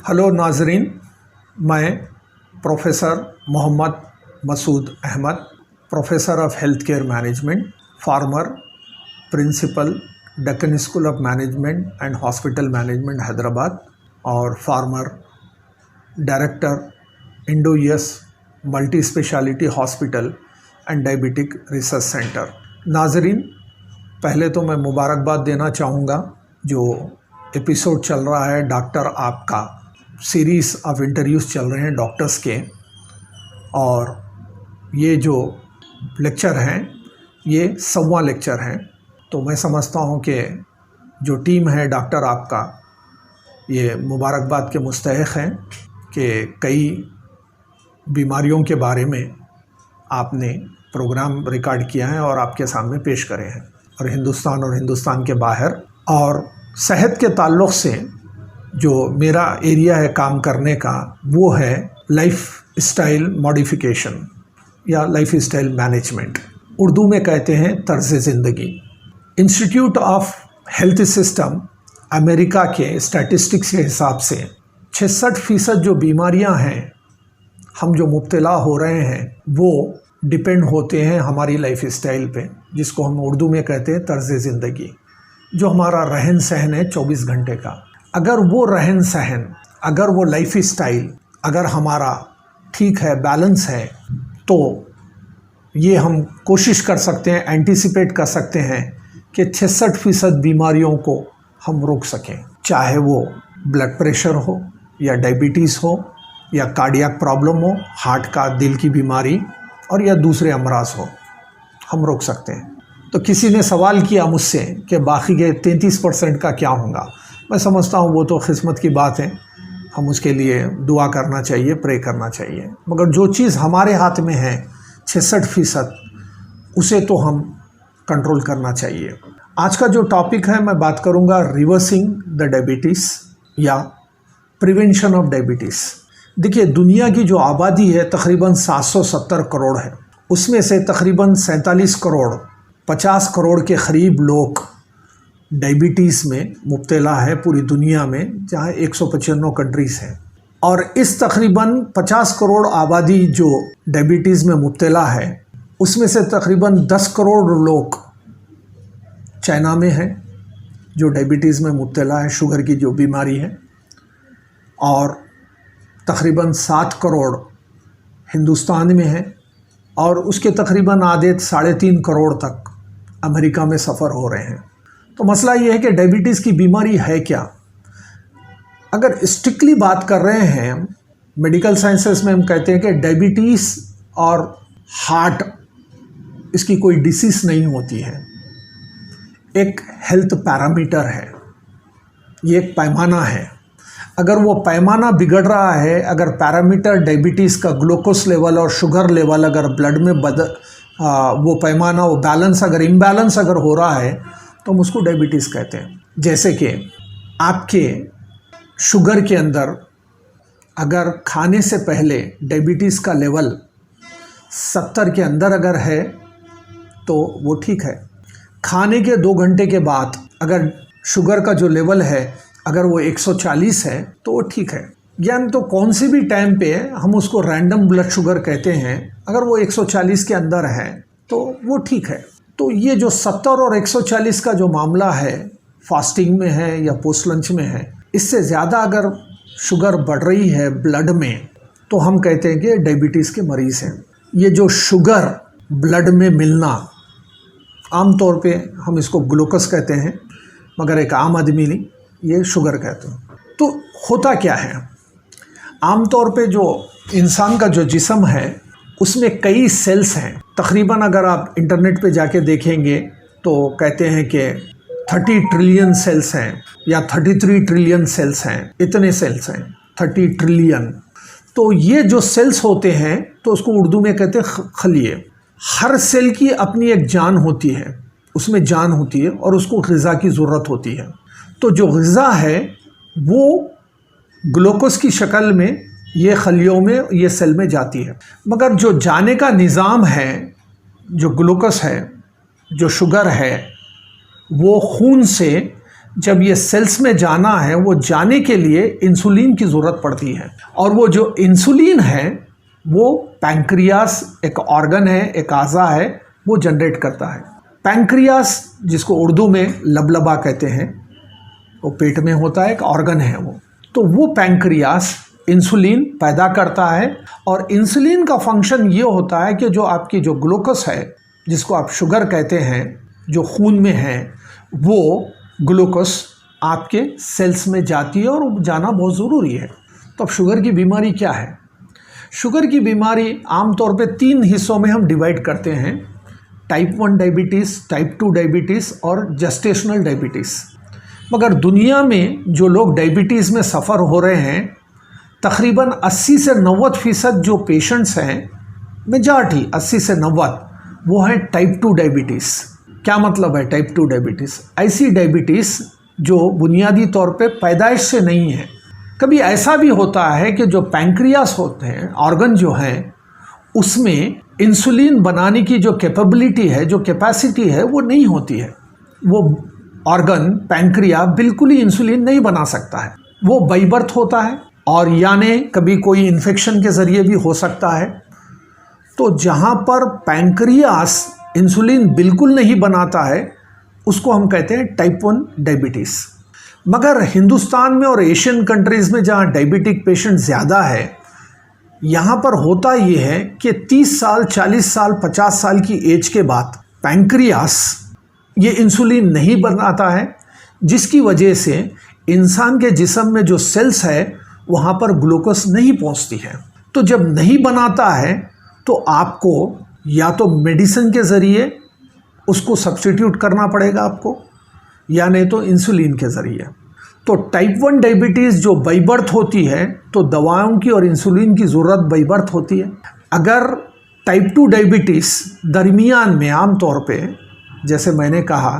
Hello नाजरीन, मैं professor Mohammad Masood Ahmed, professor of health care management, former, principal, Deccan school of management and hospital management Hyderabad और former, director Indo US multi speciality hospital and diabetic research centre. नाजरीन, पहले तो मैं मुबारकबाद देना चाहूँगा जो एपिसोड चल रहा है डॉक्टर आपका, सीरीज़ ऑफ इंटरव्यूज़ चल रहे हैं डॉक्टर्स के, और ये जो लेक्चर हैं ये 100वां लेक्चर हैं। तो मैं समझता हूँ कि जो टीम है डॉक्टर आपका ये मुबारकबाद के मुस्तहिक़ हैं कि कई बीमारियों के बारे में आपने प्रोग्राम रिकॉर्ड किया है और आपके सामने पेश करे हैं, और हिंदुस्तान के बाहर। और सेहत के ताल्लुक़ से जो मेरा एरिया है काम करने का वो है लाइफ स्टाइल मॉडिफिकेशन या लाइफ स्टाइल मैनेजमेंट, उर्दू में कहते हैं तर्ज़ ज़िंदगी। Institute of health system America के स्टैटिस्टिक्स के हिसाब से 66% जो बीमारियां हैं हम जो मुब्तला हो रहे हैं वो डिपेंड होते हैं हमारी लाइफ स्टाइल पे, जिसको हम उर्दू में कहते हैं तर्ज़ ज़िंदगी। जो हमारा रहन सहन है 24 घंटे का, अगर वो रहन सहन, अगर वो लाइफ स्टाइल अगर हमारा ठीक है, बैलेंस है, तो ये हम कोशिश कर सकते हैं, एंटिसिपेट कर सकते हैं कि 66% बीमारियों को हम रोक सकें। चाहे वो ब्लड प्रेशर हो या डायबिटीज़ हो या कार्डियक प्रॉब्लम हो, हार्ट का, दिल की बीमारी, और या दूसरे अमराज हो, हम रोक सकते हैं। तो किसी ने सवाल किया मुझसे कि बाकी के 33% का क्या होगा। मैं समझता हूँ वो तो किस्मत की बात है, हम उसके लिए दुआ करना चाहिए, प्रे करना चाहिए, मगर जो चीज़ हमारे हाथ में है 66%, उसे तो हम कंट्रोल करना चाहिए। आज का जो टॉपिक है मैं बात करूँगा रिवर्सिंग द डायबिटीज़ या प्रिवेंशन ऑफ डायबिटीज़। देखिए, दुनिया की जो आबादी है तकरीबन 770 करोड़ है, उसमें से तकरीबन 47 करोड़ 50 करोड़ के करीब लोग डायबिटीज़ में मुब्तला है पूरी दुनिया में, जहाँ 195 कंट्रीज़ हैं। और इस तकरीबन 50 करोड़ आबादी जो डायबिटीज़ में मुब्तला है उसमें से तकरीबन 10 करोड़ लोग चाइना में हैं जो डायबिटीज़ में मुब्तला है, शुगर की जो बीमारी है, और तकरीबन 7 करोड़ हिंदुस्तान में हैं, और उसके तकरीबन आधे 3.5 करोड़ तक अमेरिका में सफ़र हो रहे हैं। तो मसला ये है कि डायबिटीज़ की बीमारी है क्या। अगर स्ट्रिक्टली बात कर रहे हैं मेडिकल साइंसेस में, हम कहते हैं कि डायबिटीज़ और हार्ट, इसकी कोई डिसीज़ नहीं होती है, एक हेल्थ पैरामीटर है, ये एक पैमाना है। अगर वो पैमाना बिगड़ रहा है, अगर पैरामीटर डायबिटीज़ का ग्लूकोज लेवल और शुगर लेवल अगर ब्लड में वो पैमाना, वो बैलेंस अगर इम्बैलेंस अगर हो रहा है तो हम उसको डायबिटीज़ कहते हैं। जैसे कि आपके शुगर के अंदर अगर खाने से पहले डायबिटीज़ का लेवल 70 के अंदर अगर है तो वो ठीक है। खाने के 2 घंटे के बाद अगर शुगर का जो लेवल है अगर वो 140 है तो वो ठीक है। यानी तो कौन सी भी टाइम पे हम उसको रैंडम ब्लड शुगर कहते हैं, अगर वो 140 के अंदर है तो वो ठीक है। तो ये जो 70 और 140 का जो मामला है, फास्टिंग में है या पोस्ट लंच में है, इससे ज़्यादा अगर शुगर बढ़ रही है ब्लड में तो हम कहते हैं कि डायबिटीज़ के मरीज़ हैं। ये जो शुगर ब्लड में मिलना, आम तौर पे हम इसको ग्लूकोज कहते हैं, मगर एक आम आदमी नहीं, ये शुगर कहते हैं। तो होता क्या है, आम तौर पे जो इंसान का जो जिस्म है उसमें कई सेल्स हैं। तकरीबन अगर आप इंटरनेट पे जाके देखेंगे तो कहते हैं कि 30 ट्रिलियन सेल्स हैं या 33 ट्रिलियन सेल्स हैं, इतने सेल्स हैं, 30 ट्रिलियन। तो ये जो सेल्स होते हैं तो उसको उर्दू में कहते हैं खलिए। हर सेल की अपनी एक जान होती है, उसमें जान होती है और उसको ग़िज़ा की ज़रूरत होती है। तो जो ग़िज़ा है वो ग्लूकोज की शक्ल में ये खलियों में, ये सेल में जाती है, मगर जो जाने का निज़ाम है, जो ग्लूकोज है, जो शुगर है, वो खून से जब ये सेल्स में जाना है, वो जाने के लिए इंसुलिन की ज़रूरत पड़ती है, और वो जो इंसुलिन है वो पैंक्रियास एक ऑर्गन है, एक आज़ा है, वो जनरेट करता है। पैंक्रियास जिसको उर्दू में लबलबा कहते हैं, वो पेट में होता है, एक ऑर्गन है वो। तो वो पैंक्रियास इंसुलिन पैदा करता है, और इंसुलिन का फंक्शन ये होता है कि जो आपकी जो ग्लूकोस है, जिसको आप शुगर कहते हैं, जो खून में है, वो ग्लूकोस आपके सेल्स में जाती है, और जाना बहुत ज़रूरी है। तो अब शुगर की बीमारी क्या है? शुगर की बीमारी आमतौर पे 3 हिस्सों में हम डिवाइड करते हैं: टाइप 1 डायबिटीज़, टाइप 2 डायबिटीज़ और जेस्टेशनल डायबिटीज़। मगर दुनिया में जो लोग डायबिटीज़ में सफ़र हो रहे हैं, तकरीबन 80 से 90% जो पेशेंट्स हैं, मेजॉरिटी 80 से 90, वो हैं टाइप 2 डायबिटीज़। क्या मतलब है टाइप 2 डायबिटीज़? ऐसी डायबिटीज़ जो बुनियादी तौर पे पैदाइश से नहीं है। कभी ऐसा भी होता है कि जो पैंक्रियास होते हैं, ऑर्गन जो हैं, उसमें इंसुलिन बनाने की जो कैपेबिलिटी है, जो कैपेसिटी है, वो नहीं होती है। वो ऑर्गन पैंक्रिया बिल्कुल ही इंसुलिन नहीं बना सकता है। वो बाय बर्थ होता है, और यानी कभी कोई इन्फेक्शन के ज़रिए भी हो सकता है। तो जहाँ पर पैंक्रियास इंसुलिन बिल्कुल नहीं बनाता है, उसको हम कहते हैं टाइप 1 डायबिटीज़। मगर हिंदुस्तान में और एशियन कंट्रीज़ में जहाँ डायबिटिक पेशेंट ज़्यादा है, यहाँ पर होता ये है कि 30 साल, 40 साल, 50 साल की एज के बाद पैंक्रियास ये इंसुलिन नहीं बनाता है, जिसकी वजह से इंसान के जिस्म में जो सेल्स है वहाँ पर ग्लूकोज नहीं पहुँचती है। तो जब नहीं बनाता है तो आपको या तो मेडिसिन के ज़रिए उसको सब्स्टिट्यूट करना पड़ेगा आपको, या नहीं तो इंसुलिन के ज़रिए। तो टाइप 1 डायबिटीज़ जो बाय बर्थ होती है, तो दवाओं की और इंसुलिन की ज़रूरत बाय बर्थ होती है। अगर टाइप 2 डायबिटीज़ दरमियान में आम तौर पे, जैसे मैंने कहा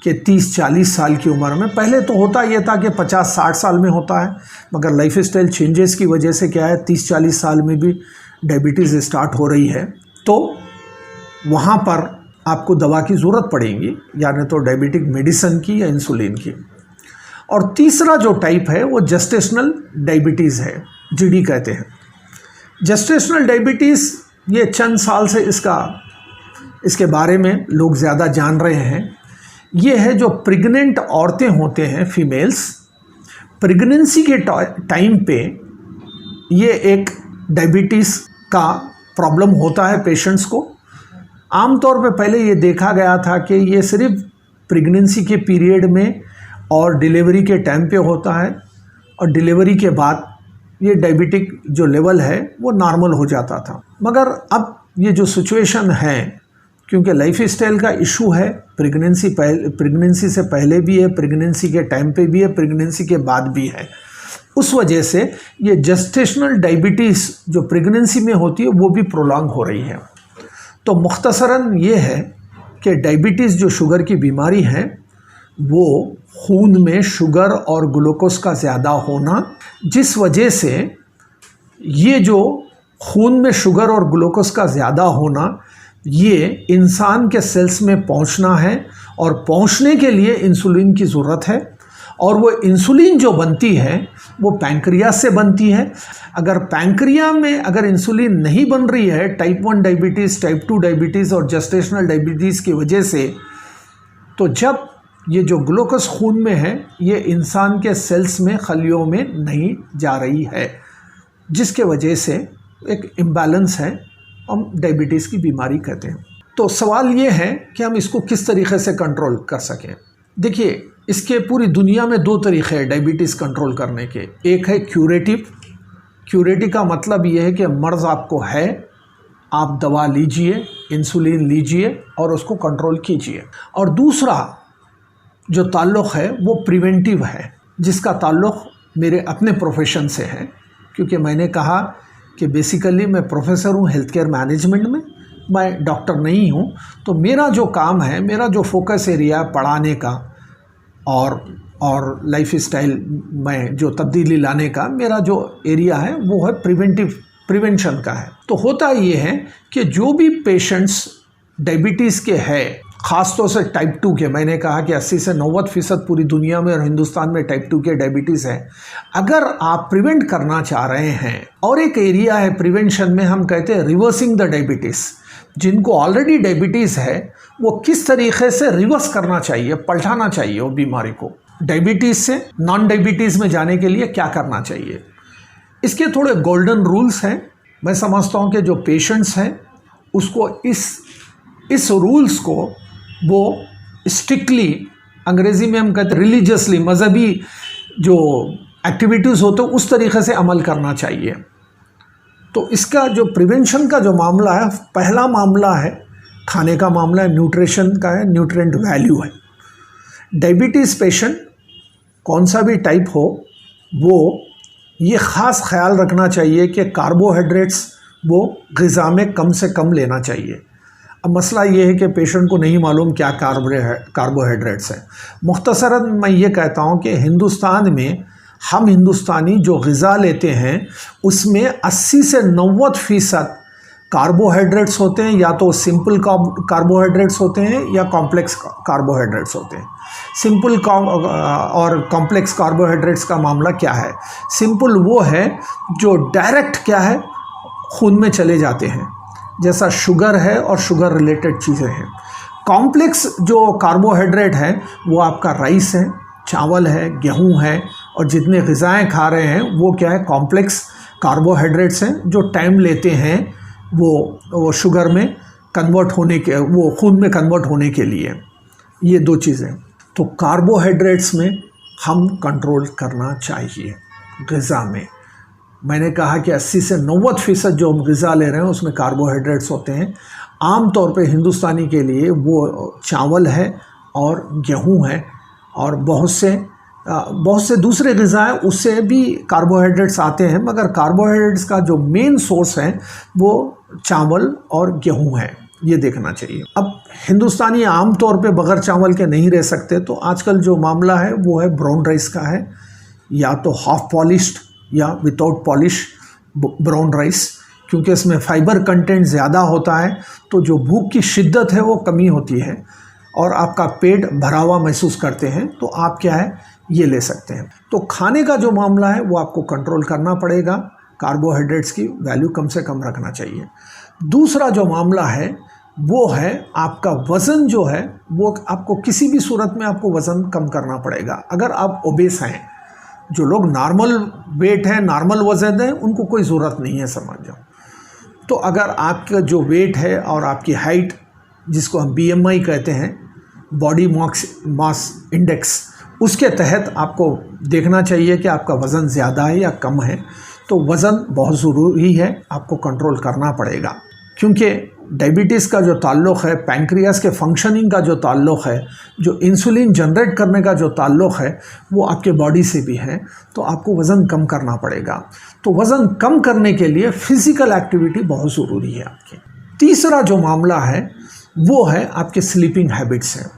कि 30-40 साल की उम्र में, पहले तो होता ये था कि 50-60 साल में होता है, मगर लाइफ स्टाइल चेंजेस की वजह से क्या है, 30-40 साल में भी डायबिटीज़ स्टार्ट हो रही है। तो वहाँ पर आपको दवा की ज़रूरत पड़ेगी, यानी तो डायबिटिक मेडिसिन की या इंसुलिन की। और तीसरा जो टाइप है वो जेस्टेशनल डायबिटीज़ है, जीडी कहते हैं। जेस्टेशनल डायबिटीज़ ये चंद साल से इसके बारे में लोग ज़्यादा जान रहे हैं। ये है जो प्रेग्नेंट औरतें होते हैं, फीमेल्स, प्रेगनेंसी के टाइम पे ये एक डायबिटीज़ का प्रॉब्लम होता है पेशेंट्स को। आमतौर पे पहले ये देखा गया था कि ये सिर्फ प्रेगनेंसी के पीरियड में और डिलीवरी के टाइम पे होता है, और डिलीवरी के बाद ये डायबिटिक जो लेवल है वो नॉर्मल हो जाता था। मगर अब ये जो सिचुएशन है, क्योंकि लाइफ स्टाइल का इशू है, प्रेगनेंसी से पहले भी है, प्रेगनेंसी के टाइम पे भी है, प्रेगनेंसी के बाद भी है, उस वजह से ये जेस्टेशनल डायबिटीज़ जो प्रेगनेंसी में होती है वो भी प्रोलॉन्ग हो रही है। तो मुख्तसरन ये है कि डायबिटीज़ जो शुगर की बीमारी है, वो खून में शुगर और ग्लूकोज का ज़्यादा होना, जिस वजह से ये जो खून में शुगर और ग्लूकोज का ज़्यादा होना, ये इंसान के सेल्स में पहुंचना है, और पहुंचने के लिए इंसुलिन की ज़रूरत है। और वो इंसुलिन जो बनती है वो पैंक्रियास से बनती है। अगर पैंक्रिया में अगर इंसुलिन नहीं बन रही है टाइप 1 डायबिटीज़, टाइप 2 डायबिटीज़ और जेस्टेशनल डायबिटीज़ की वजह से, तो जब ये जो ग्लूकोज खून में है ये इंसान के सेल्स में, खलियों में नहीं जा रही है, जिसके वजह से एक इम्बैलेंस है, हम डायबिटीज़ की बीमारी कहते हैं। तो सवाल ये है कि हम इसको किस तरीके से कंट्रोल कर सकें। देखिए, इसके पूरी दुनिया में 2 तरीक़े हैं डायबिटीज़ कंट्रोल करने के। एक है क्यूरेटिव। क्यूरेटिव का मतलब ये है कि मर्ज़ आपको है, आप दवा लीजिए, इंसुलिन लीजिए और उसको कंट्रोल कीजिए। और दूसरा जो ताल्लुक़ है वो प्रिवेंटिव है, जिसका ताल्लुक़ मेरे अपने प्रोफेशन से है, क्योंकि मैंने कहा कि बेसिकली मैं प्रोफेसर हूँ हेल्थ केयर मैनेजमेंट में, मैं डॉक्टर नहीं हूँ। तो मेरा जो काम है, मेरा जो फोकस एरिया पढ़ाने का और लाइफ स्टाइल में जो तब्दीली लाने का मेरा जो एरिया है वो है प्रिवेंशन का है। तो होता ये है कि जो भी पेशेंट्स डायबिटीज़ के है ख़ास तौर से टाइप 2 के, मैंने कहा कि 80 से 90% पूरी दुनिया में और हिंदुस्तान में टाइप 2 के डायबिटीज़ है। अगर आप प्रिवेंट करना चाह रहे हैं, और एक एरिया है प्रिवेंशन में, हम कहते हैं रिवर्सिंग द डायबिटीज़। जिनको ऑलरेडी डायबिटीज़ है वो किस तरीके से रिवर्स करना चाहिए, पलटाना चाहिए वो बीमारी को, डायबिटीज़ से नॉन डायबिटीज़ में जाने के लिए क्या करना चाहिए। इसके थोड़े गोल्डन रूल्स हैं। मैं समझता हूँ कि जो पेशेंट्स हैं उसको इस रूल्स को वो स्ट्रिक्टली, अंग्रेज़ी में हम कहते हैं रिलीजियसली, मज़हबी जो एक्टिविटीज़ होते हैं उस तरीके से अमल करना चाहिए। तो इसका जो प्रिवेंशन का जो मामला है, पहला मामला है खाने का मामला है, न्यूट्रिशन का है, न्यूट्रिएंट वैल्यू है। डायबिटीज़ पेशेंट कौन सा भी टाइप हो, वो ये ख़ास ख्याल रखना चाहिए कि कार्बोहाइड्रेट्स वो ग़िज़ा में कम से कम लेना चाहिए। अब मसला ये है कि पेशेंट को नहीं मालूम क्या कार्बोहाइड्रेट्स हैं। मुख्तसरन मैं ये कहता हूँ कि हिंदुस्तान में हम हिंदुस्तानी जो ग़िज़ा लेते हैं उसमें 80 से 90% कार्बोहाइड्रेट्स होते हैं, या तो सिंपल कार्बोहाइड्रेट्स होते हैं या कॉम्प्लेक्स कार्बोहाइड्रेट्स होते हैं। सिंपल और कॉम्प्लेक्स कार्बोहाइड्रेट्स का मामला क्या है? सिंपल वो है जो डायरेक्ट क्या है खून में चले जाते हैं, जैसा शुगर है और शुगर रिलेटेड चीज़ें हैं। कॉम्प्लेक्स जो कार्बोहाइड्रेट है वो आपका राइस है, चावल है, गेहूं है, और जितने ग़िज़ाएँ खा रहे हैं वो क्या है, कॉम्प्लेक्स कार्बोहाइड्रेट्स हैं जो टाइम लेते हैं वो शुगर में कन्वर्ट होने के, वो खून में कन्वर्ट होने के लिए। ये दो चीज़ें। तो कार्बोहाइड्रेट्स में हम कंट्रोल करना चाहिए ग़िज़ा में। मैंने कहा कि 80 से 90% जो हम ग़िज़ा ले रहे हैं उसमें कार्बोहाइड्रेट्स होते हैं। आम तौर पे हिंदुस्तानी के लिए वो चावल है और गेहूं है, और बहुत से दूसरे ग़िज़ाएँ उससे भी कार्बोहाइड्रेट्स आते हैं, मगर कार्बोहाइड्रेट्स का जो मेन सोर्स है वो चावल और गेहूं है, ये देखना चाहिए। अब हिंदुस्तानी आम तौर पे बग़ैर चावल के नहीं रह सकते, तो आजकल जो मामला है वो है ब्राउन राइस का है, या तो हाफ पॉलिश्ड या विदाउट पॉलिश ब्राउन राइस, क्योंकि इसमें फ़ाइबर कंटेंट ज़्यादा होता है, तो जो भूख की शिद्दत है वो कमी होती है और आपका पेट भरा हुआ महसूस करते हैं, तो आप क्या है ये ले सकते हैं। तो खाने का जो मामला है वो आपको कंट्रोल करना पड़ेगा, कार्बोहाइड्रेट्स की वैल्यू कम से कम रखना चाहिए। दूसरा जो मामला है वो है आपका वज़न जो है, वो आपको किसी भी सूरत में आपको वज़न कम करना पड़ेगा। अगर आप ओबेस हैं, जो लोग नॉर्मल वेट है, नॉर्मल वज़न है, उनको कोई ज़रूरत नहीं है, समझ जाओ। तो अगर आपका जो वेट है और आपकी हाइट, जिसको हम BMI कहते हैं, बॉडी मास इंडेक्स, उसके तहत आपको देखना चाहिए कि आपका वज़न ज़्यादा है या कम है। तो वज़न बहुत ज़रूरी है, आपको कंट्रोल करना पड़ेगा, क्योंकि डायबिटीज़ का जो ताल्लुक़ है, पैंक्रियास के फंक्शनिंग का जो ताल्लुक़ है, जो इंसुलिन जनरेट करने का जो ताल्लुक़ है, वो आपके बॉडी से भी है। तो आपको वज़न कम करना पड़ेगा। तो वज़न कम करने के लिए फ़िज़िकल एक्टिविटी बहुत ज़रूरी है आपकी। तीसरा जो मामला है वो है आपके स्लीपिंग हैबिट्स हैं।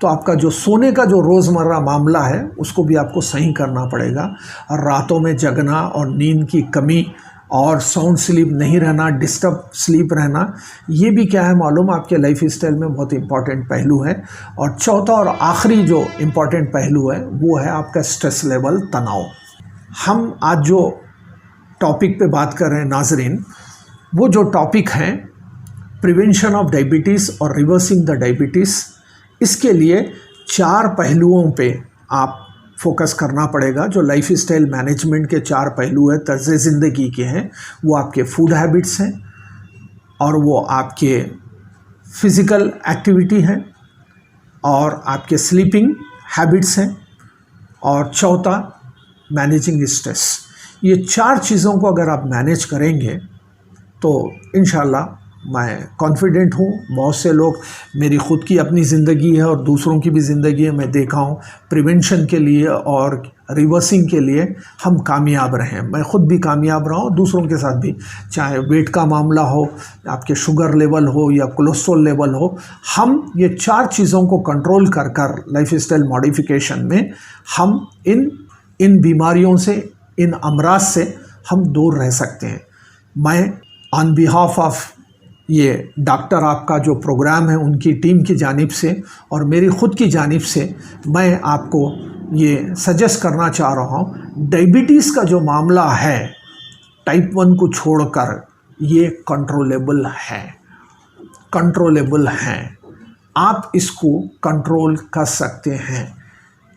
तो आपका जो सोने का जो रोज़मर्रा मामला है उसको भी आपको सही करना पड़ेगा। और रातों में जगना और नींद की कमी और साउंड स्लीप नहीं रहना, डिस्टर्ब स्लीप रहना, ये भी क्या है मालूम, आपके लाइफ स्टाइल में बहुत इंपॉर्टेंट पहलू है। और चौथा और आखिरी जो इम्पॉर्टेंट पहलू है वो है आपका स्ट्रेस लेवल, तनाव। हम आज जो टॉपिक पे बात कर रहे हैं नाज़रीन, वो जो टॉपिक है प्रिवेंशन ऑफ डायबिटीज़ और रिवर्सिंग द डायबिटीज़, इसके लिए 4 पहलुओं पे आप फोकस करना पड़ेगा। जो लाइफ स्टाइल मैनेजमेंट के 4 पहलू है, तर्ज़ ज़िंदगी के हैं, वो आपके फूड हैबिट्स हैं, और वो आपके फ़िज़िकल एक्टिविटी हैं, और आपके स्लीपिंग हैबिट्स हैं, और चौथा मैनेजिंग स्ट्रेस। ये 4 चीज़ों को अगर आप मैनेज करेंगे तो इंशाल्लाह मैं कॉन्फिडेंट हूँ। बहुत से लोग, मेरी ख़ुद की अपनी ज़िंदगी है और दूसरों की भी ज़िंदगी है, मैं देखा हूँ प्रिवेंशन के लिए और रिवर्सिंग के लिए हम कामयाब रहे हैं। मैं ख़ुद भी कामयाब रहा हूँ, दूसरों के साथ भी, चाहे वेट का मामला हो, आपके शुगर लेवल हो या कोलेस्ट्रॉल लेवल हो, हम ये 4 चीज़ों को कंट्रोल कर लाइफ स्टाइल मॉडिफिकेशन में हम इन बीमारियों से, इन अमराज से हम दूर रह सकते हैं। मैं ऑन बिहाफ ऑफ ये डॉक्टर आपका जो प्रोग्राम है उनकी टीम की जानिब से और मेरी ख़ुद की जानिब से मैं आपको ये सजेस्ट करना चाह रहा हूँ, डायबिटीज़ का जो मामला है टाइप 1 को छोड़कर ये कंट्रोलेबल है। आप इसको कंट्रोल कर सकते हैं,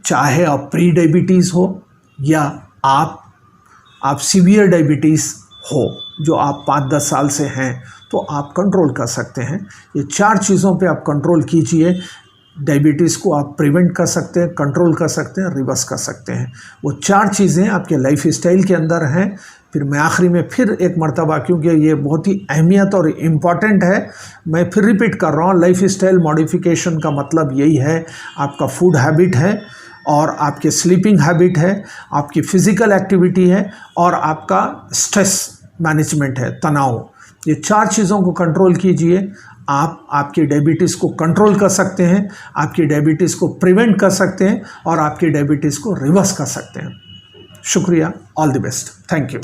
चाहे आप प्री डायबिटीज़ हो या आप सीवियर डायबिटीज़ हो जो आप 5-10 साल से हैं, तो आप कंट्रोल कर सकते हैं। ये 4 चीज़ों पे आप कंट्रोल कीजिए। डायबिटीज़ को आप प्रिवेंट कर सकते हैं, कंट्रोल कर सकते हैं, रिवर्स कर सकते हैं। वो 4 चीज़ें आपके लाइफ स्टाइल के अंदर हैं। फिर मैं आखिरी में फिर एक मर्तबा, क्योंकि ये बहुत ही अहमियत और इम्पॉर्टेंट है, मैं फिर रिपीट कर रहा हूँ, लाइफ स्टाइल मॉडिफिकेशन का मतलब यही है, आपका फूड हैबिट है और आपके स्लीपिंग हैबिट है, आपकी फ़िज़िकल एक्टिविटी है और आपका स्ट्रेस मैनेजमेंट है, तनाव। ये 4 चीज़ों को कंट्रोल कीजिए, आप आपकी डायबिटीज़ को कंट्रोल कर सकते हैं, आपकी डायबिटीज़ को प्रिवेंट कर सकते हैं और आपकी डायबिटीज़ को रिवर्स कर सकते हैं। शुक्रिया, all the best, thank you.